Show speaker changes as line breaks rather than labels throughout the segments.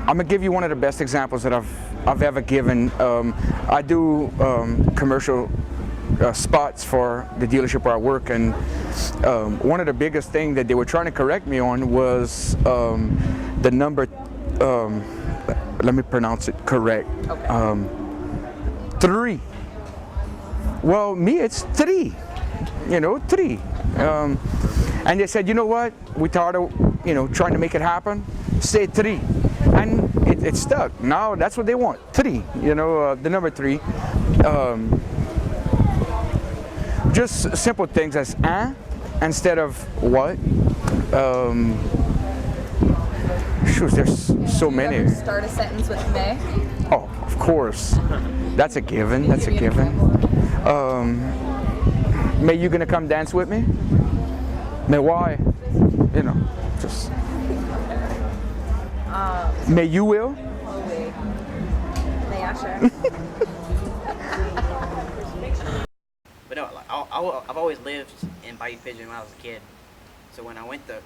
I'm gonna give you one of the best examples that I've ever given. I do commercial spots for the dealership where I work, and one of the biggest things that they were trying to correct me on was the number. Let me pronounce it correct.
Okay.
3. Well, me, it's 3. You know, 3. And they said, you know what? We tired of, you know, trying to make it happen. Say 3, and it stuck. Now that's what they want. 3. You know, the number 3. Just simple things as instead of what. Shoot, there's so many.
Ever start a sentence with may?
Oh, of course. That's a given. That's a given. May you gonna come dance with me? May why? You know, just. May you will?
Oh, wait. May I sure?
But no, like, I've always lived in Bayou Pigeon when I was a kid. So when I went to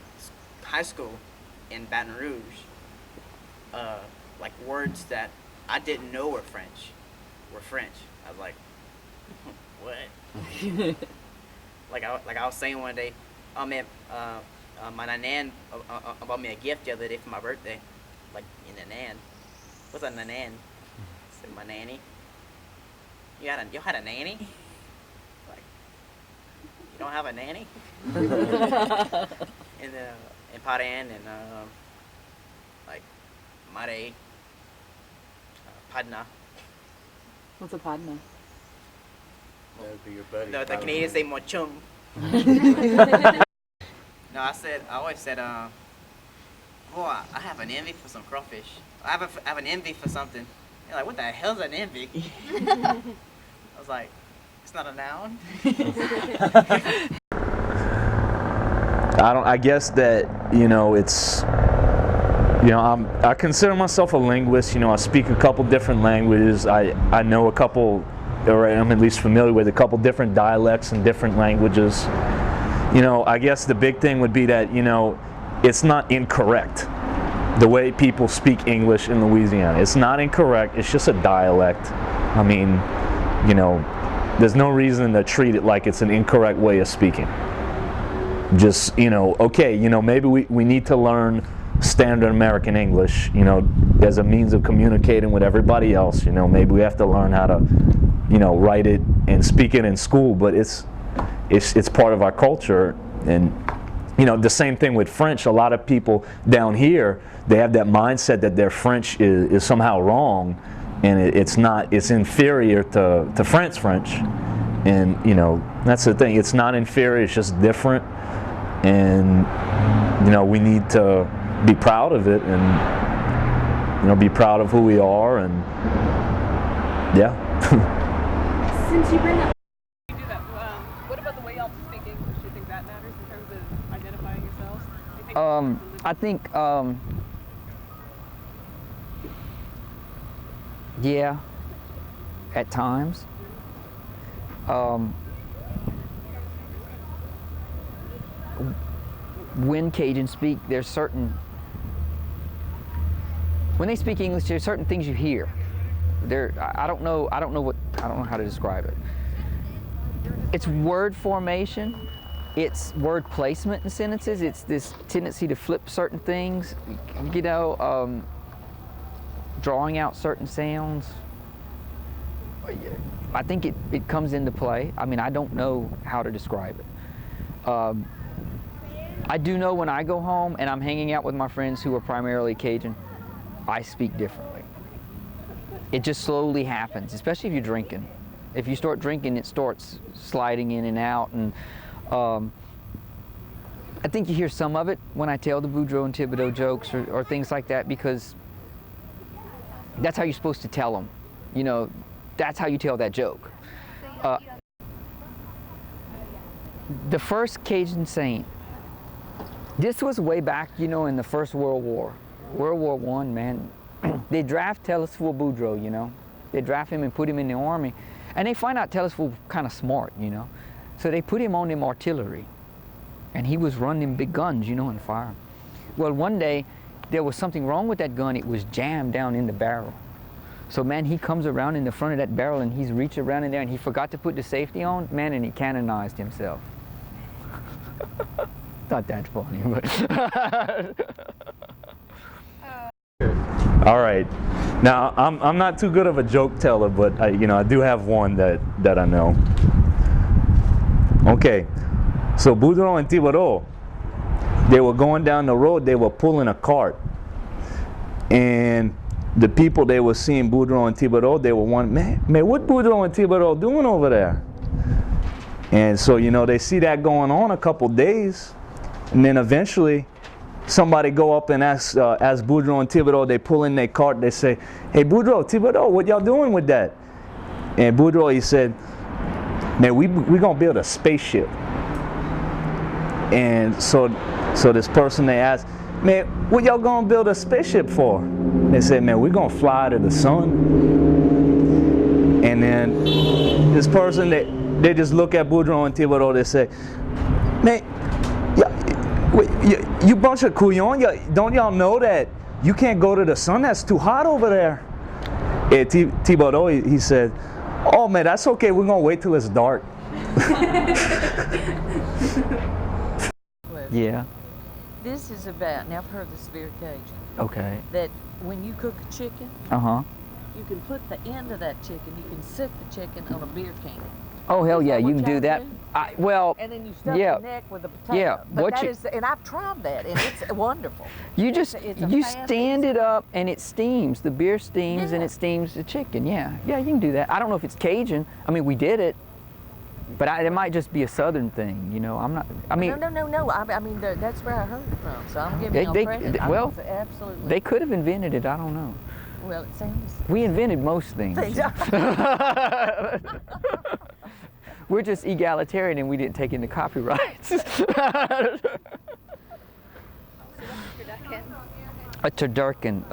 high school in Baton Rouge, like words that I didn't know were French. I was like, what? like I was saying one day, oh man, my nan bought me a gift the other day for my birthday. Like, in a nan. What's a nan? I said, my nanny. You had a nanny? Like, you don't have a nanny? In Paran and like Mare, Padna.
What's a padma?
That would be your buddy.
No, the Canadians say mochum. No, I always said, boy, I have an envy for some crawfish. I have an envy for something. You're like, what the hell's an envy? I was like, it's not a noun.
I guess that, you know, it's, you know, I consider myself a linguist. You know, I speak a couple different languages. I know a couple, or I'm at least familiar with a couple different dialects and different languages. You know, I guess the big thing would be that, you know, it's not incorrect the way people speak English in Louisiana. It's not incorrect, it's just a dialect. I mean, you know, there's no reason to treat it like it's an incorrect way of speaking. Just, you know, okay, you know, maybe we need to learn standard American English, you know, as a means of communicating with everybody else. You know, maybe we have to learn how to, you know, write it and speak it in school, but it's part of our culture. And you know, the same thing with French. A lot of people down here, they have that mindset that their French is somehow wrong, and it's not. It's inferior to French. And you know, that's the thing. It's not inferior. It's just different. And you know, we need to be proud of it, and you know, be proud of who we are. And yeah.
Since you bring up
I think, yeah, at times. When Cajuns speak, there's certain, when they speak English, there's certain things you hear. I don't know how to describe it. It's word formation. It's word placement in sentences. It's this tendency to flip certain things, you know, drawing out certain sounds. I think it comes into play. I mean, I don't know how to describe it. I do know when I go home and I'm hanging out with my friends who are primarily Cajun, I speak differently. It just slowly happens, especially if you're drinking. If you start drinking, it starts sliding in and out. And I think you hear some of it when I tell the Boudreaux and Thibodeau jokes or things like that, because that's how you're supposed to tell them. You know, that's how you tell that joke. The first Cajun saint, this was way back, you know, in the First World War. World War I, man. They draft Telesphore Boudreaux, you know. They draft him and put him in the army. And they find out Telesphore kind of smart, you know. So they put him on them artillery, and he was running big guns, you know, and fire. Well, one day, there was something wrong with that gun. It was jammed down in the barrel. So man, he comes around in the front of that barrel and he's reached around in there and he forgot to put the safety on, man, and he canonized himself. Not that funny, but.
All right. Now, I'm not too good of a joke teller, but I do have one that I know. Okay. So Boudreaux and Thibodeau, they were going down the road, they were pulling a cart. And the people they were seeing Boudreaux and Thibodeau, they were wondering, man, what Boudreaux and Thibodeau doing over there? And so, they see that going on a couple days. And then eventually, somebody go up and ask Boudreaux and Thibodeau, they pull in their cart, they say, hey, Boudreaux, Thibodeau, what y'all doing with that? And Boudreaux, he said, man, we gonna build a spaceship. And so this person, they asked, man, what y'all gonna build a spaceship for? They said, man, we're gonna fly to the sun. And then this person, they just look at Boudreaux and Thibodeau, they say, man, you bunch of couillons, don't y'all know that you can't go to the sun? That's too hot over there. And Thibodeau, he said, oh man, that's okay, we're gonna wait till it's dark.
Yeah.
This is about, now I've heard this very Cajun,
Okay.
that when you cook a chicken,
Uh-huh.
you can put the end of that chicken, you can sit the chicken on a beer can.
Oh, hell
Is
yeah,
that
you
what
can do
y'all
that.
do?
Well,
And then you stuff
yeah.
the neck with a potato.
Yeah,
But
what
that
you-
is, and I've tried that, and it's wonderful.
you just,
it's a
you
fast
stand
easy-
it up and it steams. The beer steams and
Yeah.
it steams the chicken. Yeah, yeah, you can do that. I don't know if it's Cajun. I mean, we did it, but it might just be a Southern thing, I'm not, I mean.
No. I mean, that's where I heard it from, so I'm giving y'all
They-
credit.
well,
Absolutely.
They could have invented it, I don't know.
Well, it sounds...
We invented most things. We're just egalitarian and we didn't take in the copyrights. A turducken.